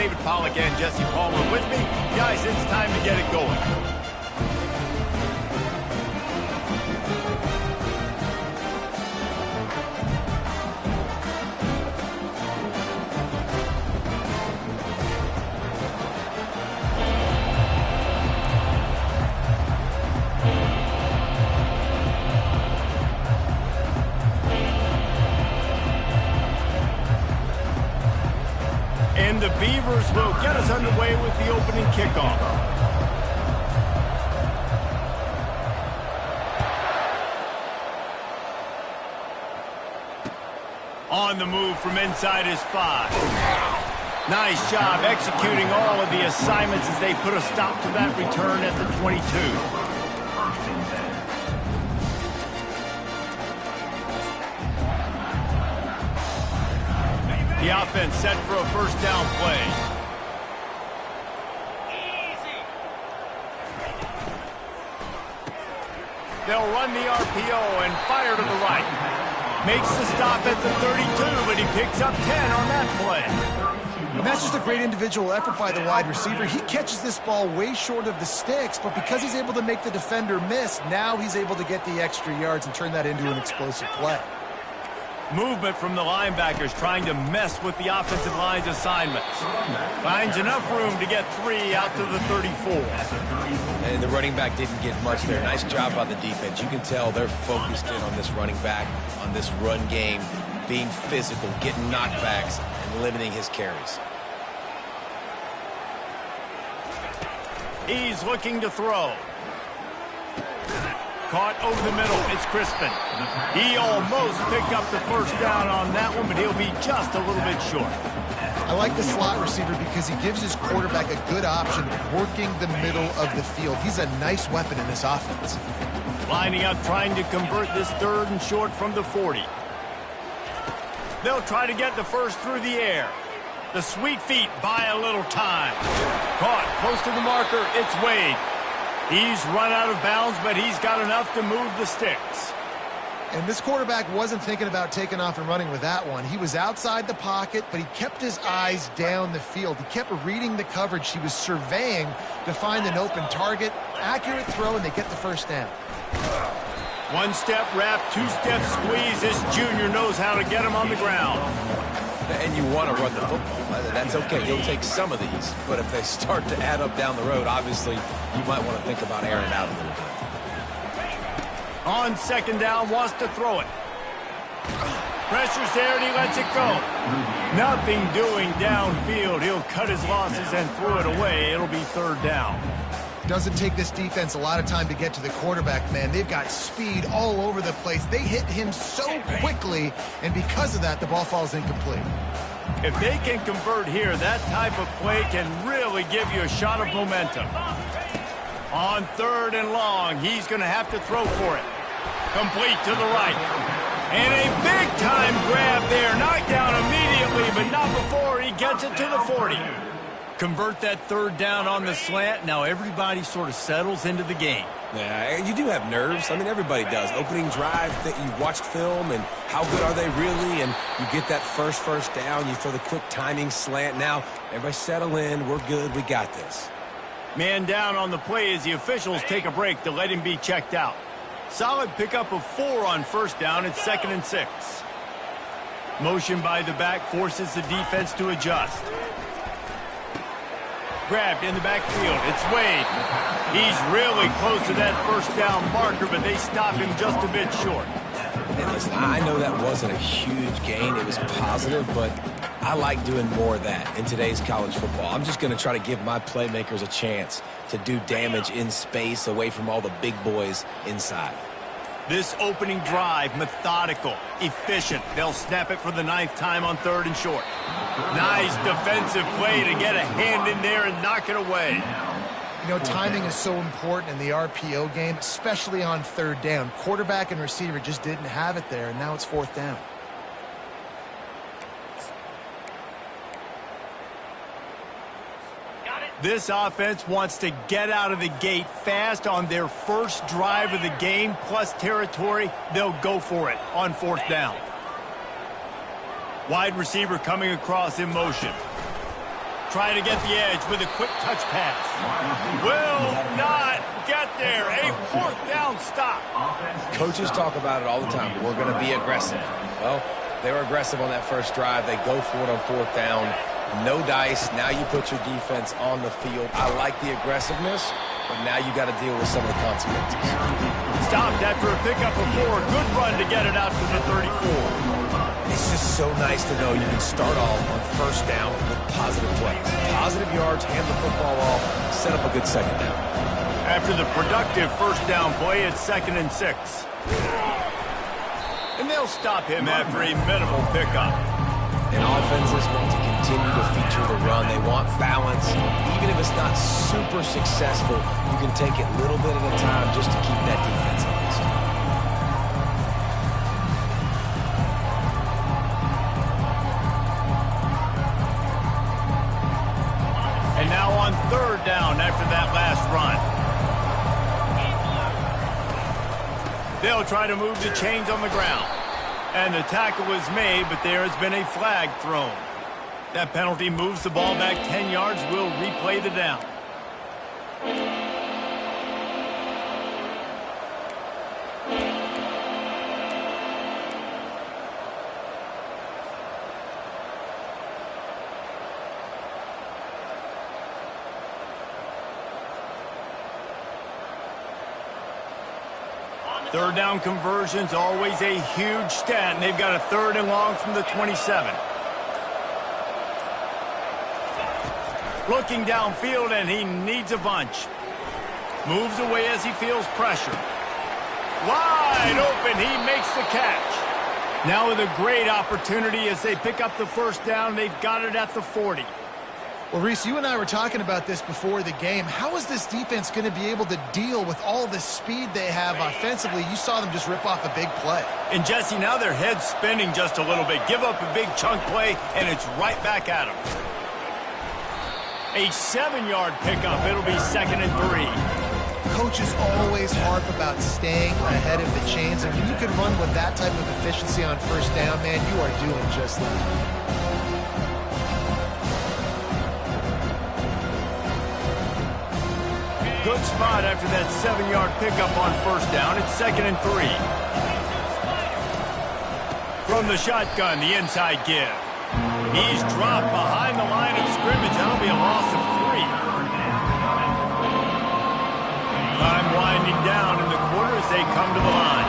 David Pollack and Jesse Palmer with me. Guys, it's time to get it going. And the Beavers will get us underway with the opening kickoff. On the move from inside his 5. Nice job executing all of the assignments as they put a stop to that return at the 22. The offense set for a first down play. They'll run the RPO and fire to the right. Makes the stop at the 32, but he picks up 10 on that play. And that's just a great individual effort by the wide receiver. He catches this ball way short of the sticks, but because he's able to make the defender miss, now he's able to get the extra yards and turn that into an explosive play. Movement from the linebackers trying to mess with the offensive line's assignments. Finds enough room to get 3 out to the 34. And the running back didn't get much there. Nice job by the defense. You can tell they're focused in on this running back, on this run game, being physical, getting knockbacks, and limiting his carries. He's looking to throw. Caught over the middle. It's Crispin. He almost picked up the first down on that one, but he'll be just a little bit short. I like the slot receiver because he gives his quarterback a good option working the middle of the field. He's a nice weapon in this offense. Lining up, trying to convert this 3rd and short from the 40. They'll try to get the first through the air. The sweet feet buy a little time. Caught close to the marker. It's Wade. He's run out of bounds, but he's got enough to move the sticks. And this quarterback wasn't thinking about taking off and running with that one. He was outside the pocket, but he kept his eyes down the field. He kept reading the coverage. He was surveying to find an open target. Accurate throw, and they get the first down. 1-step wrap, 2-step squeeze. This junior knows how to get him on the ground. And you want to run the football. That's okay. You'll take some of these. But if they start to add up down the road, obviously, you might want to think about airing it out a little bit. On 2nd down, wants to throw it. Pressure's there, and he lets it go. Nothing doing downfield. He'll cut his losses and throw it away. It'll be 3rd down. Doesn't take this defense a lot of time to get to the quarterback, man. They've got speed all over the place. They hit him so quickly, and because of that, the ball falls incomplete. If they can convert here, that type of play can really give you a shot of momentum. On 3rd and long, he's going to have to throw for it. Complete to the right. And a big-time grab there. Knocked down immediately, but not before he gets it to the 40. Convert that 3rd down on the slant. Now everybody sort of settles into the game. Yeah, you do have nerves. I mean, everybody does. Opening drive, that you watched film, and how good are they really? And you get that first down. You throw the quick timing slant. Now, everybody settle in. We're good. We got this. Man down on the play as the officials take a break to let him be checked out. Solid pickup of 4 on 1st down. It's 2nd and 6. Motion by the back forces the defense to adjust. Grabbed in the backfield. It's Wade. He's really close to that first down marker, but they stop him just a bit short. And listen, I know that wasn't a huge gain. It was positive, but I like doing more of that in today's college football. I'm just going to try to give my playmakers a chance to do damage in space away from all the big boys inside. This opening drive, methodical, efficient. They'll snap it for the 9th time on 3rd and short. Nice defensive play to get a hand in there and knock it away. You know, timing is so important in the RPO game, especially on 3rd down. Quarterback and receiver just didn't have it there, and now it's 4th down. This offense wants to get out of the gate fast on their first drive of the game, plus territory. They'll go for it on 4th down. Wide receiver coming across in motion. Trying to get the edge with a quick touch pass. Will not get there. A fourth down stop. Coaches talk about it all the time. We're going to be aggressive. Well, they were aggressive on that first drive. They go for it on fourth down. No dice. Now you put your defense on the field. I like the aggressiveness, but now you got to deal with some of the consequences. Stopped after a pickup of 4. Good run to get it out to the 34. It's just so nice to know you can start off on first down with positive plays. Positive yards, hand the football off, set up a good second down. After the productive first down play, it's 2nd and 6. And they'll stop him after a minimal pickup. And offenses want to continue to feature the run. They want balance. Even if it's not super successful, you can take it little bit at a time just to keep that defense honest. And now on 3rd down after that last run. They'll try to move the chains on the ground. And the tackle was made, but there has been a flag thrown. That penalty moves the ball back 10 yards. We'll replay the down. Third down conversions, always a huge stat, and they've got a 3rd and long from the 27. Looking downfield, and he needs a bunch. Moves away as he feels pressure. Wide open, he makes the catch. Now with a great opportunity as they pick up the first down, they've got it at the 40. Well, Reese, you and I were talking about this before the game. How is this defense going to be able to deal with all the speed they have offensively? You saw them just rip off a big play. And, Jesse, now their head's spinning just a little bit. Give up a big chunk play, and it's right back at them. A 7-yard pickup. It'll be 2nd and 3. Coaches always harp about staying ahead of the chains, and when you can run with that type of efficiency on first down, man, you are doing just that. Good spot after that 7-yard pickup on first down. It's 2nd and 3. From the shotgun, the inside give. He's dropped behind the line of scrimmage. That'll be a loss of 3. Time winding down in the quarter as they come to the line.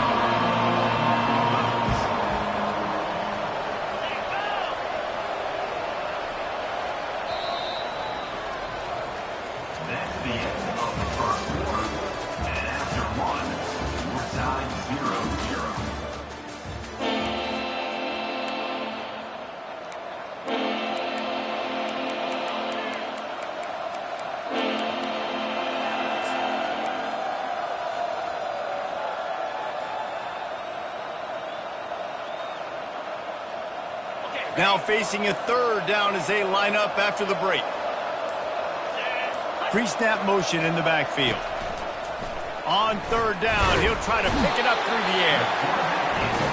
Now facing a 3rd down as they line up after the break. Pre-snap motion in the backfield. On 3rd down, he'll try to pick it up through the air.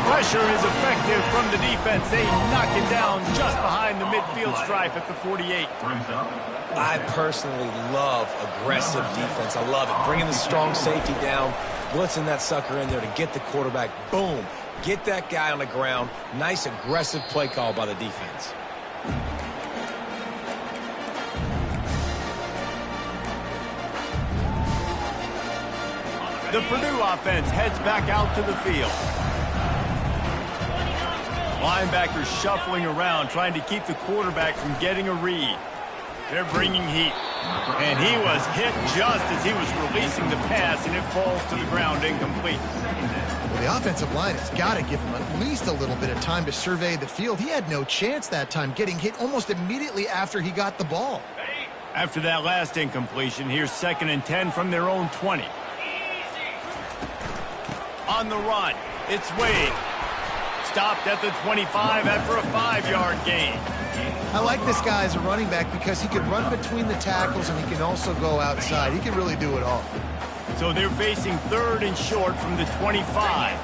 Pressure is effective from the defense. They knock it down just behind the midfield stripe at the 48. I personally love aggressive defense. I love it. Bringing the strong safety down, blitzing that sucker in there to get the quarterback. Boom. Get that guy on the ground. Nice aggressive play call by the defense. The Purdue offense heads back out to the field. Linebackers shuffling around, trying to keep the quarterback from getting a read. They're bringing heat. And he was hit just as he was releasing the pass, and it falls to the ground incomplete. Well, the offensive line has got to give him at least a little bit of time to survey the field. He had no chance that time, getting hit almost immediately after he got the ball. After that last incompletion, here's 2nd and 10 from their own 20. On the run, it's Wade. Stopped at the 25 after a 5-yard gain. I like this guy as a running back because he can run between the tackles and he can also go outside. He can really do it all. So they're facing 3rd and short from the 25.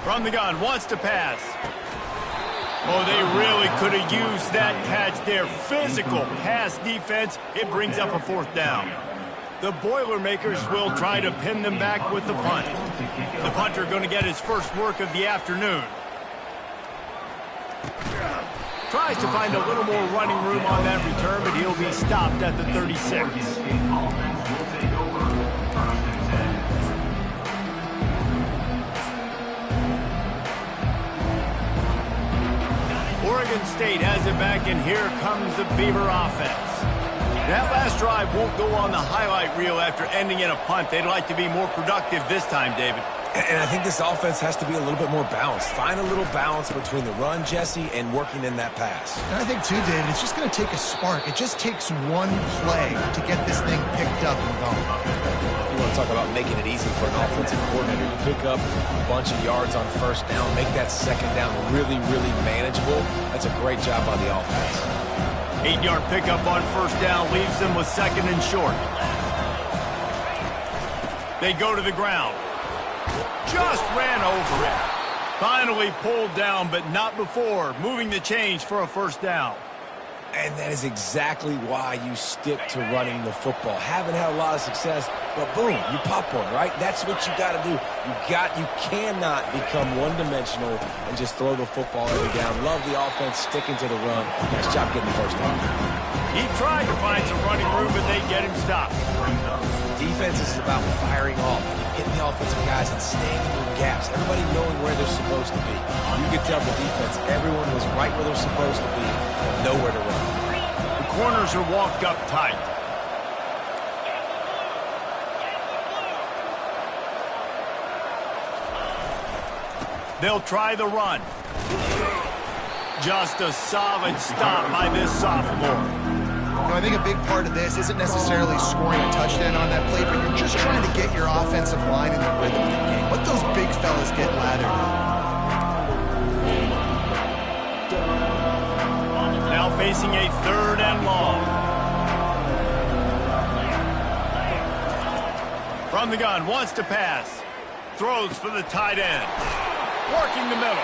From the gun, wants to pass. Oh, they really could have used that catch there. Physical pass defense. It brings up a 4th down. The Boilermakers will try to pin them back with the punt. The punter going to get his first work of the afternoon. Tries to find a little more running room on that return, but he'll be stopped at the 36. Oregon State has it back, and here comes the Beaver offense. That last drive won't go on the highlight reel after ending in a punt. They'd like to be more productive this time, David. And I think this offense has to be a little bit more balanced. Find a little balance between the run, Jesse, and working in that pass. And I think, too, David, it's just going to take a spark. It just takes one play to get this thing picked up and going. You want to talk about making it easy for an offensive coordinator. You pick up a bunch of yards on 1st down, make that 2nd down really, really manageable. That's a great job by the offense. 8-yard pickup on 1st down leaves them with 2nd and short. They go to the ground. Just ran over it. Finally pulled down, but not before moving the chains for a 1st down. And that is exactly why you stick to running the football. Haven't had a lot of success, but boom, you pop one, right? That's what you got to do. You cannot become one-dimensional and just throw the football every down. Love the offense sticking to the run. Nice job getting the 1st down. He tried to find some running room, but they get him stopped. Defense is about firing off, hitting the offensive guys and staying in their gaps. Everybody knowing where they're supposed to be. You could tell the defense, everyone was right where they're supposed to be, and nowhere to run. The corners are walked up tight. They'll try the run. Just a solid stop by this sophomore. I think a big part of this isn't necessarily scoring a touchdown on that play, but you're just trying to get your offensive line in the rhythm of the game. Let those big fellas get lathered. Now facing a 3rd and long. From the gun, wants to pass. Throws for the tight end. Working the middle.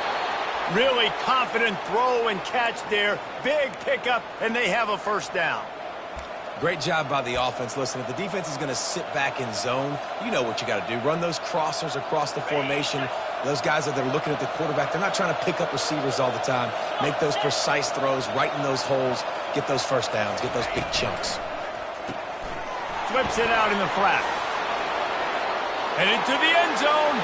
Really confident throw and catch there. Big pickup, and they have a 1st down. Great job by the offense. Listen, if the defense is going to sit back in zone, you know what you got to do. Run those crossers across the formation. Those guys that are looking at the quarterback, they're not trying to pick up receivers all the time. Make those precise throws, right in those holes, get those 1st downs, get those big chunks. Flips it out in the flat. Headed to the end zone,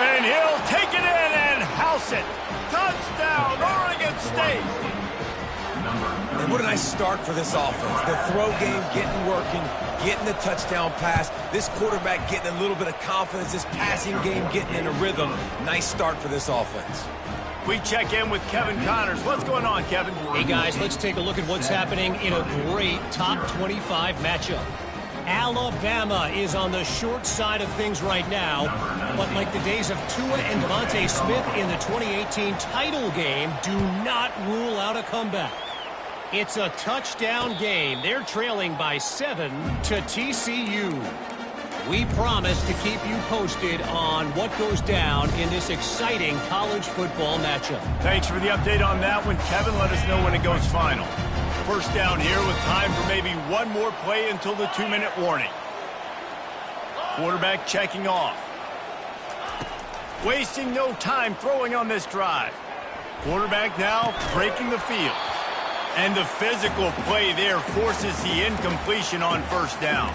and he'll take it in and house it. Touchdown, Oregon State. And what a nice start for this offense. The throw game getting working, getting the touchdown pass. This quarterback getting a little bit of confidence. This passing game getting in a rhythm. Nice start for this offense. We check in with Kevin Connors. What's going on, Kevin? Hey, guys, let's take a look at what's happening in a great top 25 matchup. Alabama is on the short side of things right now, but like the days of Tua and Devontae Smith in the 2018 title game, do not rule out a comeback. It's a touchdown game. They're trailing by 7 to TCU. We promise to keep you posted on what goes down in this exciting college football matchup. Thanks for the update on that one, Kevin. Let us know when it goes final. 1st down here with time for maybe one more play until the 2-minute warning. Quarterback checking off. Wasting no time throwing on this drive. Quarterback now breaking the field. And the physical play there forces the incompletion on 1st down.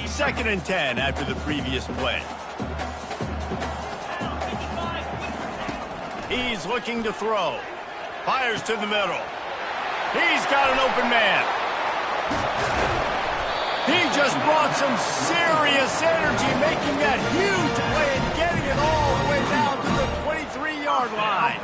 2nd and 10 after the previous play. He's looking to throw. Fires to the middle. He's got an open man. He just brought some serious energy, making that huge play and getting it all the way down to the 23-yard line.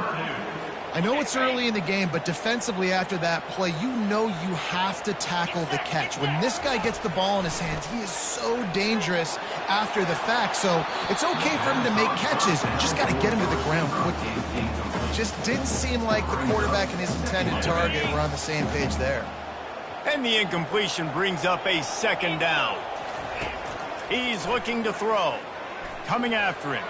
I know it's early in the game, but defensively after that play, you know you have to tackle the catch. When this guy gets the ball in his hands, he is so dangerous after the fact. So it's okay for him to make catches. You just got to get him to the ground quickly. Just didn't seem like the quarterback and his intended target were on the same page there. And the incompletion brings up a 2nd down. He's looking to throw. Coming after him.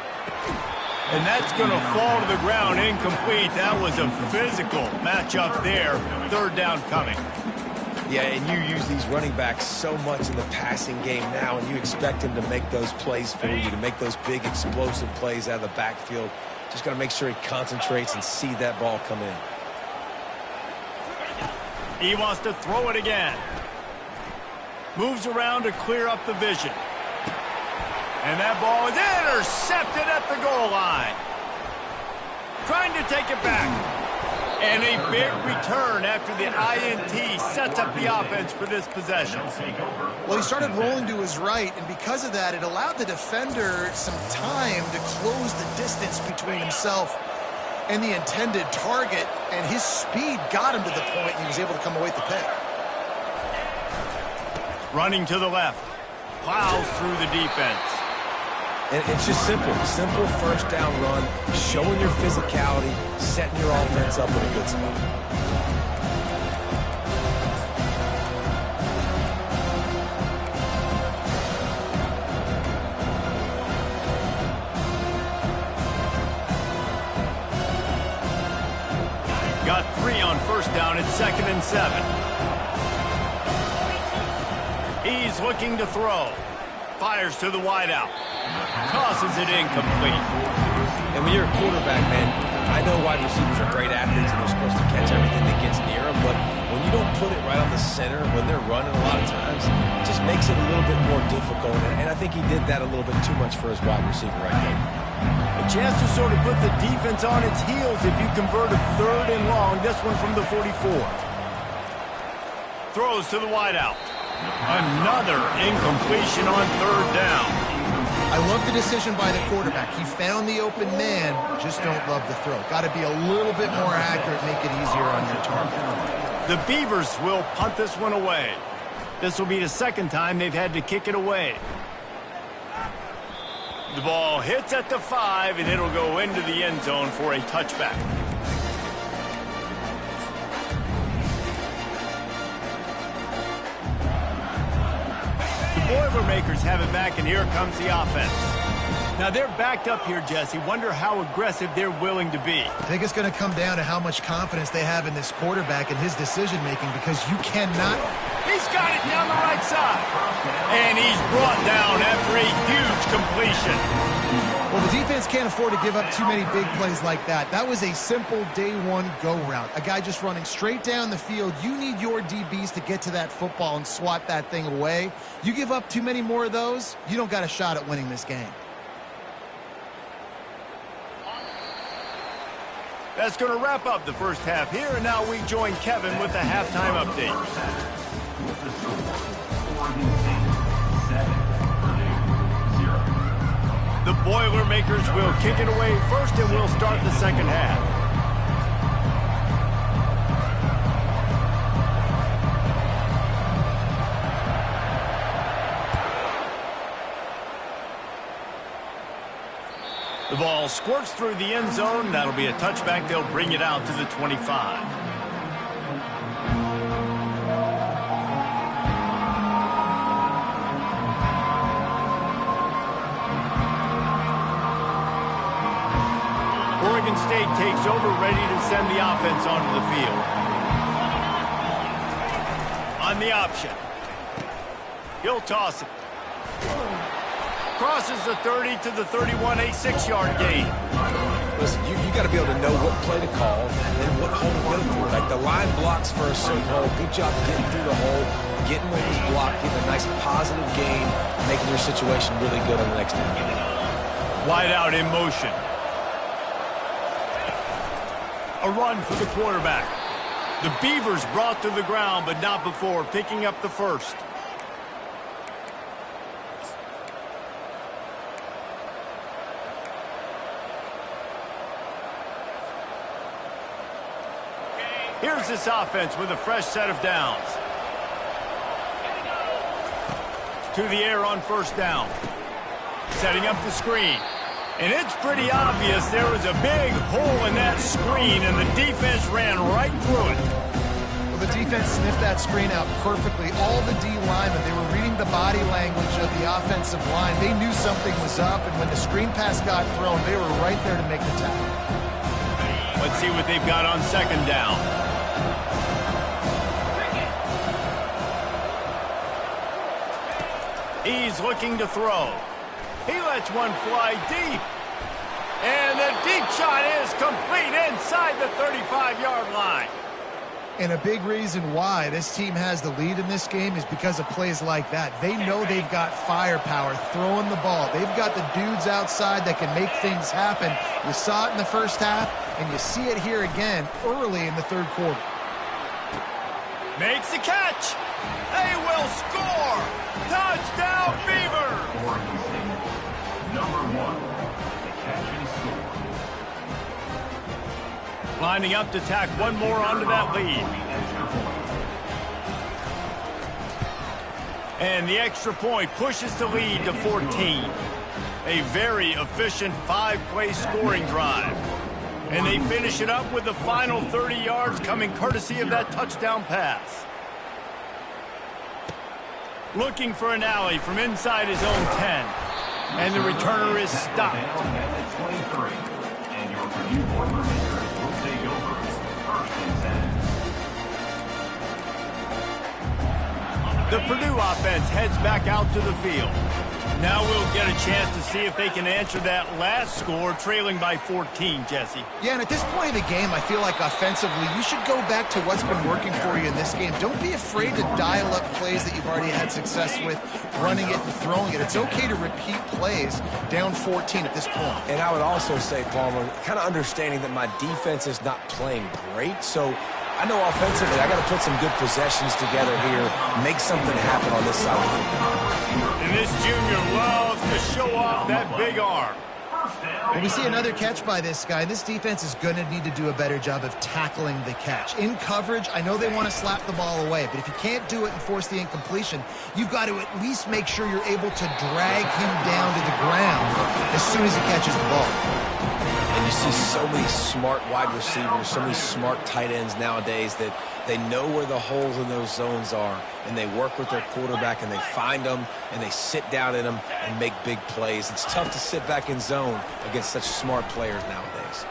And that's going to fall to the ground incomplete. That was a physical matchup there. Third down coming. Yeah, and you use these running backs so much in the passing game now, and you expect him to make those plays for you, to make those big explosive plays out of the backfield. Just got to make sure he concentrates and see that ball come in. He wants to throw it again. Moves around to clear up the vision. And that ball is intercepted at the goal line. Trying to take it back. And a big return after the INT sets up the offense for this possession. Well, he started rolling to his right, and because of that, it allowed the defender some time to close the distance between himself and the intended target, and his speed got him to the point, and he was able to come away with the pick. Running to the left. Plows through the defense. And it's just simple first down run, showing your physicality, setting your offense up in a good spot. Got 3 on first down. It's 2nd and 7. He's looking to throw. Fires to the wideout. Tosses it incomplete. And when you're a quarterback, man, I know wide receivers are great athletes and they're supposed to catch everything that gets near them, but when you don't put it right on the center, when they're running a lot of times, it just makes it a little bit more difficult. And I think he did that a little bit too much for his wide receiver right there. A chance to sort of put the defense on its heels if you convert a 3rd and long. This one from the 44. Throws to the wideout. Another incompletion on 3rd down. I love the decision by the quarterback. He found the open man, just don't love the throw. Got to be a little bit more accurate, make it easier on your target. The Beavers will punt this one away. This will be the 2nd time they've had to kick it away. The ball hits at the 5, and it'll go into the end zone for a touchback. Boilermakers have it back, and here comes the offense. Now they're backed up here, Jesse. Wonder how aggressive they're willing to be. I think it's going to come down to how much confidence they have in this quarterback and his decision-making, because you cannot... He's got it down the right side. And he's brought down after a huge completion. Well, the defense can't afford to give up too many big plays like that. That was a simple day one go route. A guy just running straight down the field. You need your DBs to get to that football and swat that thing away. You give up too many more of those, you don't got a shot at winning this game. That's going to wrap up the first half here, and now we join Kevin with the halftime update. The Boilermakers will kick it away first, and we'll start the second half. The ball squirts through the end zone. That'll be a touchback. They'll bring it out to the 25. Oregon State takes over, ready to send the offense onto the field. On the option. He'll toss it. Crosses the 30 to the 31, a 6-yard gain. Listen, you got to be able to know what play to call and then what hole to go through. Like the line blocks for a certain hole. Good job getting through the hole, getting where he's blocked, getting a nice positive gain, making your situation really good on the next down. Wide out in motion. A run for the quarterback. The Beavers brought to the ground, but not before picking up the first. Here's this offense with a fresh set of downs. To the air on first down. Setting up the screen. And it's pretty obvious there was a big hole in that screen, and the defense ran right through it. Well, The defense sniffed that screen out perfectly. All the D linemen, they were reading the body language of the offensive line. They knew something was up, and when the screen pass got thrown, they were right there to make the tackle. Let's see what they've got on second down. He's looking to throw. He lets one fly deep. And the deep shot is complete inside the 35-yard line. And a big reason why this team has the lead in this game is because of plays like that. They know they've got firepower throwing the ball. They've got the dudes outside that can make things happen. You saw it in the first half, and you see it here again early in the third quarter. Makes the catch. They will score. Touchdown, Beavers. Number 1, the catch and score. Lining up to tack one more onto that lead. And the extra point pushes the lead to 14. A very efficient 5-play scoring drive. And they finish it up with the final 30 yards coming courtesy of that touchdown pass. Looking for an alley from inside his own 10. And the returner is stopped. At 23. And your Purdue Boilermakers will take over first and 10. The Purdue offense heads back out to the field. Now we'll get a chance to see if they can answer that last score, trailing by 14, Jesse. Yeah, and at this point in the game, I feel like offensively, you should go back to what's been working for you in this game. Don't be afraid to dial up plays that you've already had success with, running it and throwing it. It's okay to repeat plays down 14 at this point. And I would also say, Palmer, kind of understanding that my defense is not playing great, so I know offensively I got to put some good possessions together here, make something happen on this side of the field. And this junior loves to show off that big arm. Well, we see another catch by this guy. This defense is going to need to do a better job of tackling the catch. In coverage, I know they want to slap the ball away, but if you can't do it and force the incompletion, you've got to at least make sure you're able to drag him down to the ground as soon as he catches the ball. And you see so many smart wide receivers, so many smart tight ends nowadays that they know where the holes in those zones are, and they work with their quarterback, and they find them, and they sit down in them and make big plays. It's tough to sit back in zone against such smart players nowadays.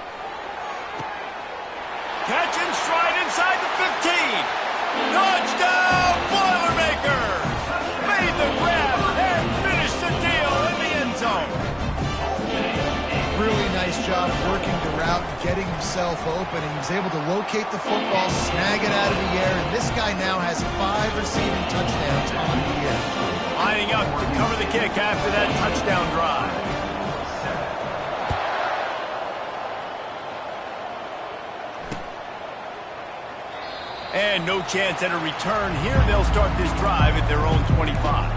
Catch and stride inside the 15. Touchdown, Boilermakers! Made the grab and finished the deal in the end zone. Really nice job working the route, getting himself open, and he was able to locate the football, snag it out of the air, and this guy now has 5 receiving touchdowns on the year. Lining up to cover the kick after that touchdown drive. And no chance at a return here. They'll start this drive at their own 25.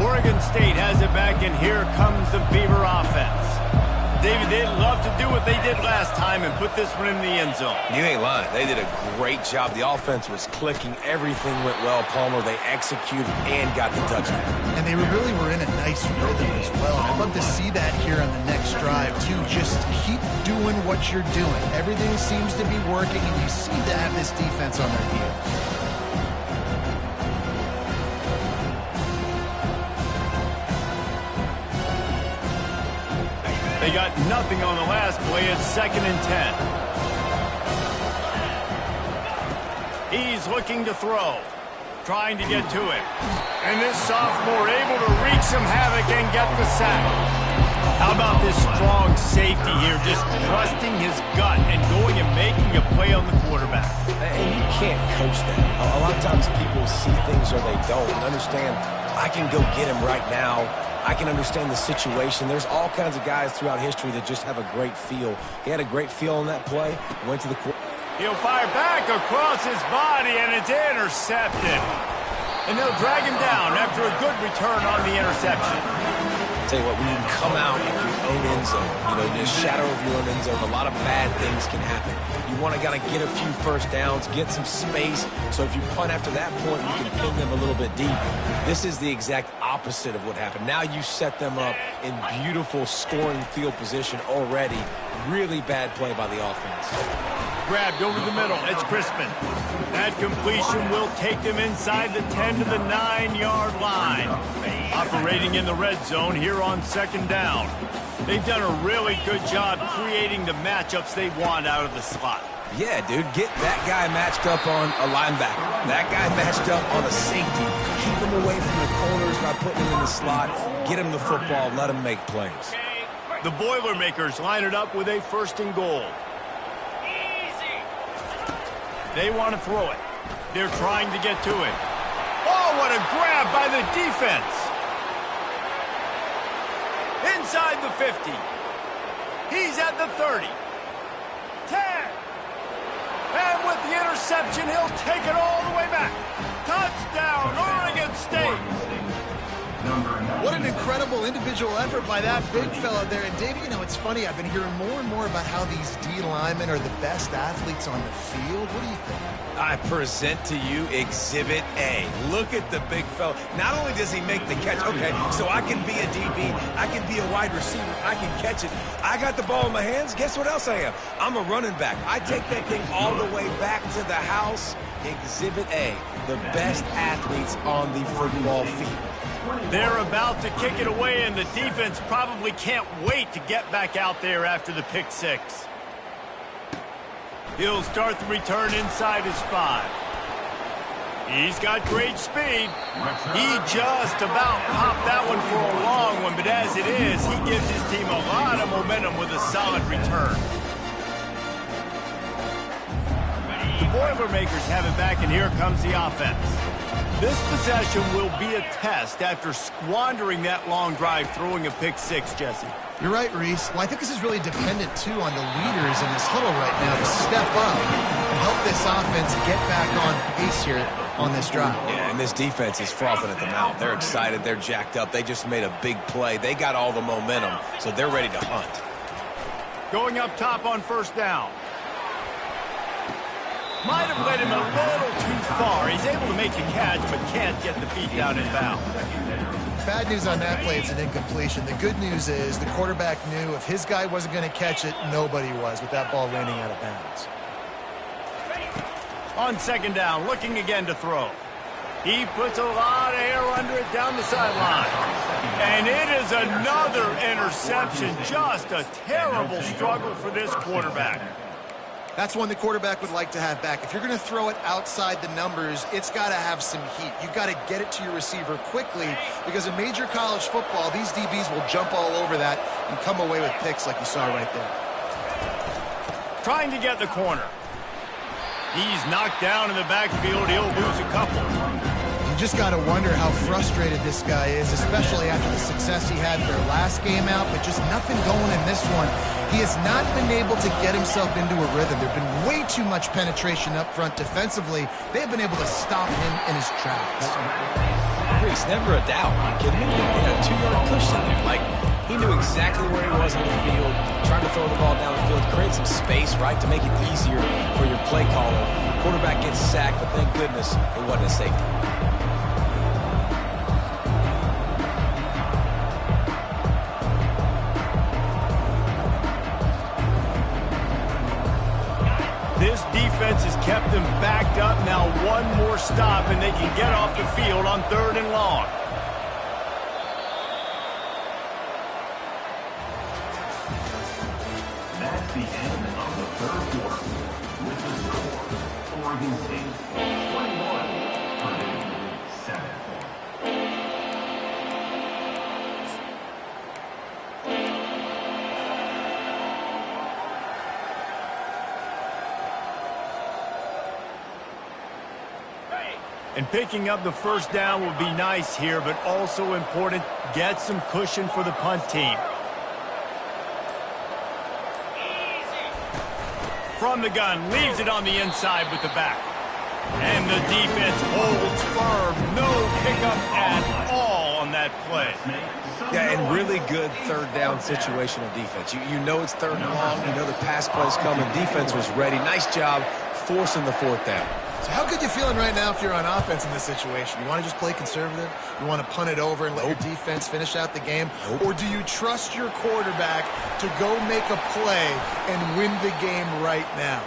Oregon State has it back, and here comes the Beaver offense. David, they'd love to do what they did last time and put this one in the end zone. You ain't lying. They did a great job. The offense was clicking. Everything went well, Palmer. They executed and got the touchdown. And they really were in a nice rhythm as well. I'd love to see that here on the next drive, too. Just keep doing what you're doing. Everything seems to be working, and you seem to have this defense on their heels. They got nothing on the last play. It's 2nd and 10. He's looking to throw, trying to get to it. And this sophomore able to wreak some havoc and get the sack. How about this strong safety here, just trusting his gut and going and making a play on the quarterback. And you can't coach that. A lot of times people see things or they don't and understand, I can go get him right now. I can understand the situation. There's all kinds of guys throughout history that just have a great feel. He had a great feel on that play. Went to the He'll fire back across his body, and it's intercepted. And they'll drag him down after a good return on the interception. Tell you what, when you come out of your own end zone, in the shadow of your own end zone, a lot of bad things can happen. You want to kind of get a few first downs, get some space, so if you punt after that point, you can pin them a little bit deep. This is the exact opposite of what happened. Now you set them up in beautiful scoring field position already. Really bad play by the offense. Grabbed over the middle. It's Crispin. That completion will take them inside the 10 to the 9-yard line. Operating in the red zone here on second down. They've done a really good job creating the matchups they want out of the slot. Yeah, dude, get that guy matched up on a linebacker. That guy matched up on a safety. Keep him away from the corners by putting him in the slot. Get him the football. Let him make plays. The Boilermakers line it up with a 1st and goal. They want to throw it. They're trying to get to it. Oh, what a grab by the defense. Inside the 50. He's at the 30. 10. And with the interception, he'll take it all the way back. Touchdown, Oregon State. What an incredible individual effort by that big fella there. And, Davey, it's funny. I've been hearing more and more about how these D linemen are the best athletes on the field. What do you think? I present to you Exhibit A. Look at the big fella. Not only does he make the catch, okay, so I can be a DB, I can be a wide receiver, I can catch it. I got the ball in my hands. Guess what else I am? I'm a running back. I take that thing all the way back to the house. Exhibit A, the best athletes on the football field. They're about to kick it away, and the defense probably can't wait to get back out there after the pick six. He'll start the return inside his 5. He's got great speed. He just about popped that one for a long one, but as it is, he gives his team a lot of momentum with a solid return. The Boilermakers have it back, and here comes the offense. This possession will be a test after squandering that long drive throwing a pick six, Jesse. You're right, Reese. Well, I think this is really dependent, too, on the leaders in this huddle right now to step up and help this offense get back on pace here on this drive. Yeah, and this defense is frothing at the mouth. They're excited. They're jacked up. They just made a big play. They got all the momentum, so they're ready to hunt. Going up top on 1st down. Might have led him a little too far. He's able to make the catch, but can't get the feet down in bounds. Bad news on that play, it's an incompletion. The good news is the quarterback knew if his guy wasn't going to catch it, nobody was with that ball landing out of bounds. On 2nd down, looking again to throw. He puts a lot of air under it down the sideline. And it is another interception. Just a terrible struggle for this quarterback. That's one the quarterback would like to have back. If you're going to throw it outside the numbers, it's got to have some heat. You've got to get it to your receiver quickly because in major college football, these DBs will jump all over that and come away with picks like you saw right there. Trying to get the corner. He's knocked down in the backfield. He'll lose a couple. You just got to wonder how frustrated this guy is, especially after the success he had their last game out, but just nothing going in this one. He has not been able to get himself into a rhythm. There's been way too much penetration up front defensively. They've been able to stop him in his tracks. Reese, never a doubt. Are you kidding me? He had a 2-yard cushion there. Like, he knew exactly where he was on the field, trying to throw the ball down the field, create some space, right, to make it easier for your play caller. Quarterback gets sacked, but thank goodness it wasn't a safety. This defense has kept them backed up. Now one more stop, and they can get off the field on 3rd and long. That's the end of the 3rd quarter. With the score, Oregon State 21, Purdue 7. And picking up the 1st down will be nice here, but also important, get some cushion for the punt team. From the gun, leaves it on the inside with the back. And the defense holds firm. No pickup at all on that that play. Yeah, and really good third down situational defense. You know it's third and long. You know the pass play's coming. Defense was ready. Nice job forcing the fourth down. So how good you feeling right now if you're on offense in this situation? You want to just play conservative? You want to punt it over and let your defense finish out the game? Or do you trust your quarterback to go make a play and win the game right now?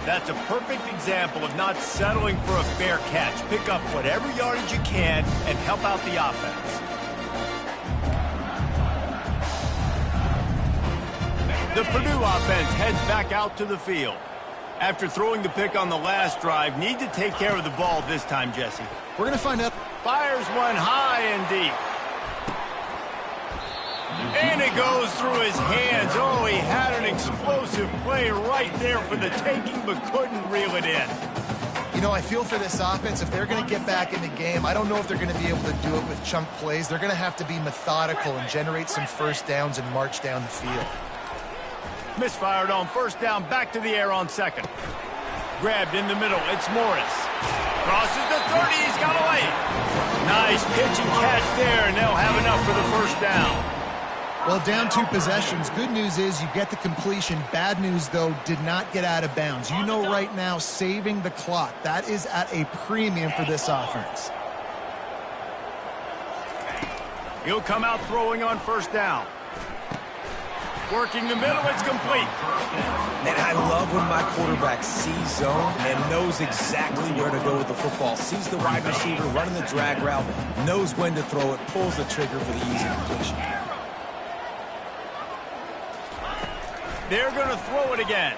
That's a perfect example of not settling for a fair catch. Pick up whatever yardage you can and help out the offense. The Purdue offense heads back out to the field. After throwing the pick on the last drive, need to take care of the ball this time, Jesse. We're going to find out. Fires one high and deep. And it goes through his hands. Oh, he had an explosive play right there for the taking, but couldn't reel it in. You know, I feel for this offense. If they're going to get back in the game, I don't know if they're going to be able to do it with chunk plays. They're going to have to be methodical and generate some first downs and march down the field. Misfired on first down, back to the air on second. Grabbed in the middle, it's Morris. Crosses the 30, he's got away. Nice pitch and catch there, and they'll have enough for the first down. Well, down 2 possessions. Good news is you get the completion. Bad news, though, did not get out of bounds. You know right now, saving the clock, that is at a premium for this offense. He'll come out throwing on first down. Working the middle, it's complete. And I love when my quarterback sees zone and knows exactly where to go with the football. Sees the wide receiver running the drag route, knows when to throw it, pulls the trigger for the easy completion. They're going to throw it again.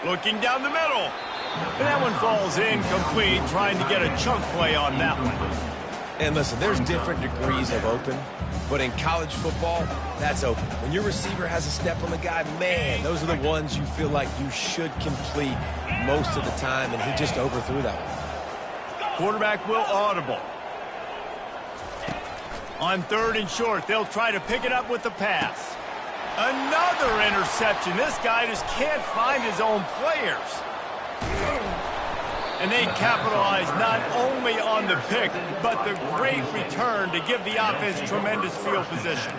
Looking down the middle. And that one falls incomplete, trying to get a chunk play on that one. And listen, there's different degrees of open, but in college football, that's open. When your receiver has a step on the guy, man, those are the ones you feel like you should complete most of the time, and he just overthrew that one. Quarterback will audible. On third and short, they'll try to pick it up with the pass. Another interception. This guy just can't find his own players. And they capitalize not only on the pick, but the great return to give the offense tremendous field position.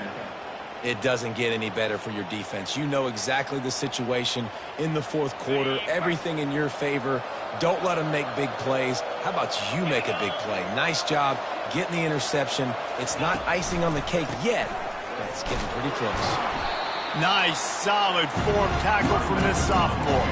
It doesn't get any better for your defense. You know exactly the situation in the fourth quarter, everything in your favor. Don't let them make big plays. How about you make a big play? Nice job getting the interception. It's not icing on the cake yet, but it's getting pretty close. Nice, solid form tackle from this sophomore.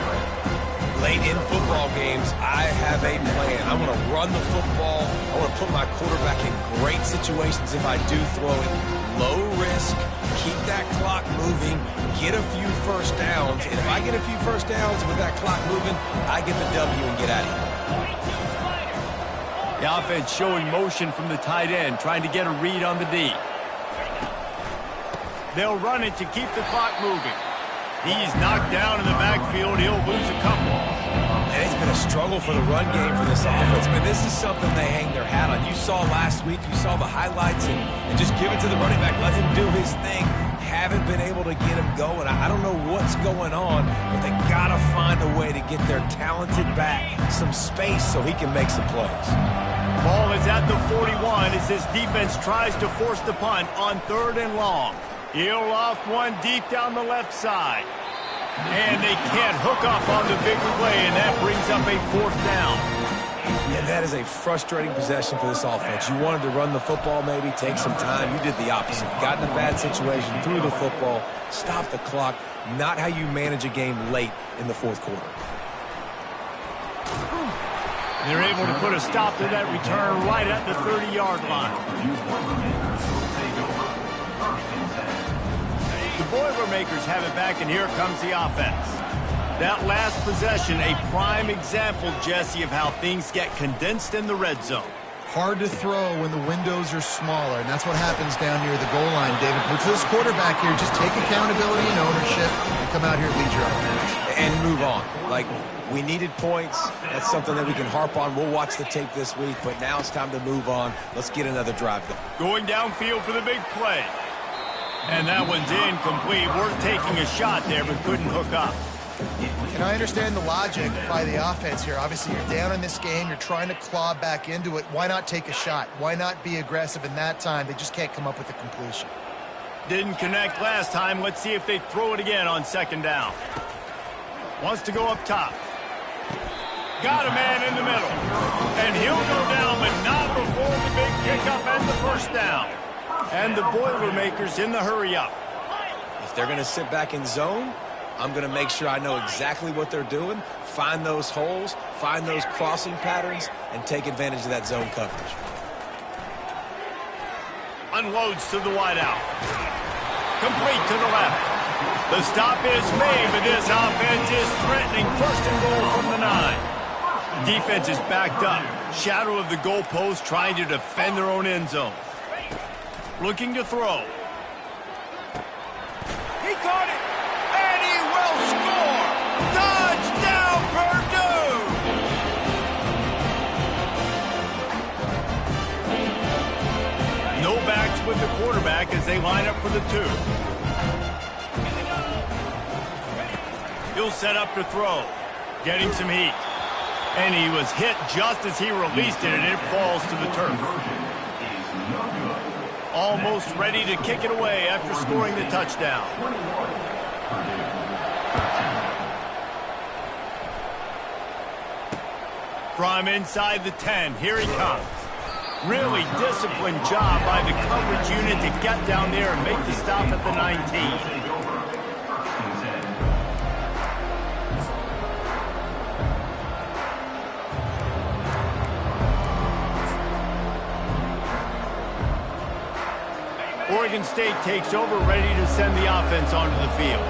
Late in football games, I have a plan. I want to run the football. I want to put my quarterback in great situations if I do throw it. Low risk, keep that clock moving, get a few first downs. And if I get a few first downs with that clock moving, I get the W and get out of here. The offense showing motion from the tight end, trying to get a read on the D. They'll run it to keep the clock moving. He's knocked down in the backfield. He'll lose a couple. And it's been a struggle for the run game for this offense. But this is something they hang their hat on. You saw last week, you saw the highlights, and just give it to the running back. Let him do his thing. Haven't been able to get him going. I don't know what's going on, but they got to find a way to get their talented back some space so he can make some plays. Ball is at the 41 as this defense tries to force the punt on third and long. He'll loft one deep down the left side. And they can't hook up on the big play, and that brings up a fourth down. Yeah, that is a frustrating possession for this offense. You wanted to run the football, maybe take some time. You did the opposite. Got in a bad situation, threw the football, stopped the clock. Not how you manage a game late in the fourth quarter. They're able to put a stop to that return right at the 30-yard line. The Boilermakers have it back, and here comes the offense. That last possession, a prime example, Jesse, of how things get condensed in the red zone. Hard to throw when the windows are smaller, and that's what happens down near the goal line, David. But for this quarterback here, just take accountability and ownership and come out here and lead your offense. And move on. Like, we needed points. That's something that we can harp on. We'll watch the tape this week, but now it's time to move on. Let's get another drive going. Going downfield for the big play. And that one's incomplete. We're taking a shot there, but couldn't hook up. And I understand the logic by the offense here. Obviously, you're down in this game. You're trying to claw back into it. Why not take a shot? Why not be aggressive in that time? They just can't come up with a completion. Didn't connect last time. Let's see if they throw it again on second down. Wants to go up top. Got a man in the middle. And he'll go down, but not before the big pickup and the first down. And the Boilermakers in the hurry up. If they're going to sit back in zone, I'm going to make sure I know exactly what they're doing, find those holes, find those crossing patterns, and take advantage of that zone coverage. Unloads to the wideout. Complete to the left. The stop is made, but this offense is threatening first and goal from the 9. Defense is backed up. Shadow of the goalpost trying to defend their own end zone. Looking to throw. He caught it, and he will score! Touchdown, Purdue! No backs with the quarterback as they line up for the 2. He'll set up to throw. Getting some heat. And he was hit just as he released it, and it falls to the turf. Almost ready to kick it away after scoring the touchdown. From inside the 10, here he comes. Really disciplined job by the coverage unit to get down there and make the stop at the 19. Oregon State takes over, ready to send the offense onto the field.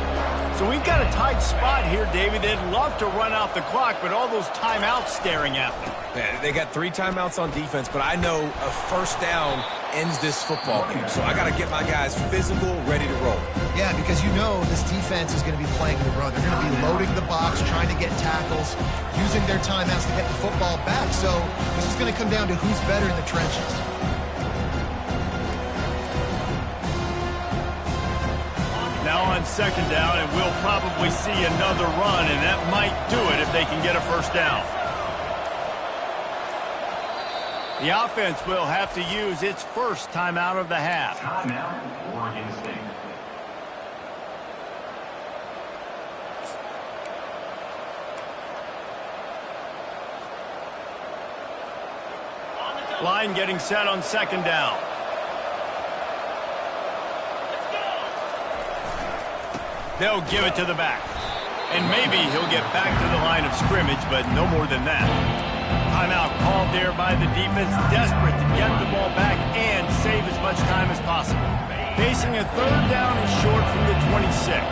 So we've got a tight spot here, David. They'd love to run out the clock, but all those timeouts staring at them. Yeah, they got 3 timeouts on defense, but I know a first down ends this football game. So I got to get my guys physical, ready to roll. Yeah, because you know this defense is going to be playing the run. They're going to be loading the box, trying to get tackles, using their timeouts to get the football back. So this is going to come down to who's better in the trenches. Now on second down, and we'll probably see another run, and that might do it if they can get a first down. The offense will have to use its first timeout of the half. Timeout, Oregon State. Line getting set on second down. They'll give it to the back. And maybe he'll get back to the line of scrimmage, but no more than that. Timeout called there by the defense, desperate to get the ball back and save as much time as possible. Facing a third down and short from the 26.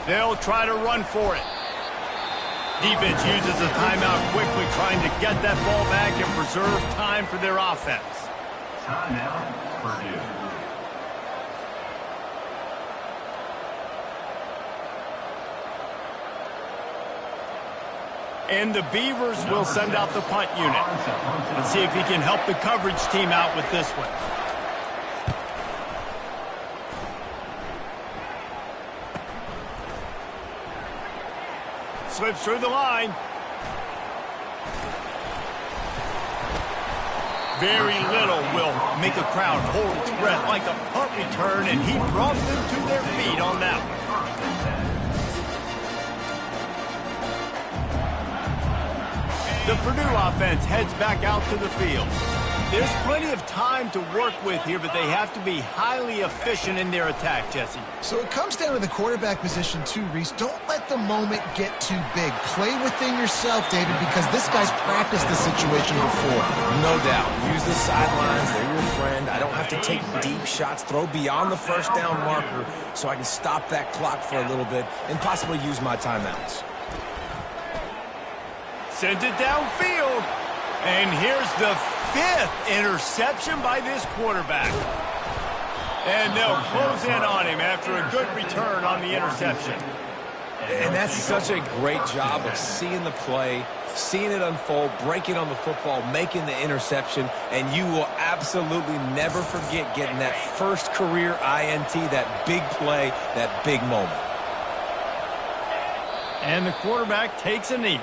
They'll try to run for it. Defense uses a timeout quickly, trying to get that ball back and preserve time for their offense. Timeout, Purdue. And the Beavers will send out the punt unit. Let's see if he can help the coverage team out with this one. Slips through the line. Very little will make a crowd hold its breath like a punt return, and he brought them to their feet on that one. The Purdue offense heads back out to the field. There's plenty of time to work with here, but they have to be highly efficient in their attack, Jesse. So it comes down to the quarterback position too, Reese. Don't let the moment get too big. Play within yourself, David, because this guy's practiced the situation before. No doubt. Use the sidelines. They're your friend. I don't have to take deep shots. Throw beyond the first down marker so I can stop that clock for a little bit and possibly use my timeouts. Sends it downfield. And here's the 5th interception by this quarterback. And they'll close in on him after a good return on the interception. And that's such a great job of seeing the play, seeing it unfold, breaking on the football, making the interception, and you will absolutely never forget getting that first career INT, that big play, that big moment. And the quarterback takes a knee.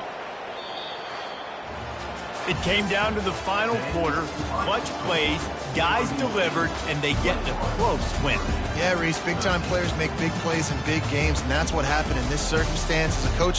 It came down to the final quarter. Clutch plays, guys delivered, and they get a close win. Yeah, Reese, big-time players make big plays in big games, and that's what happened in this circumstance. As a coach,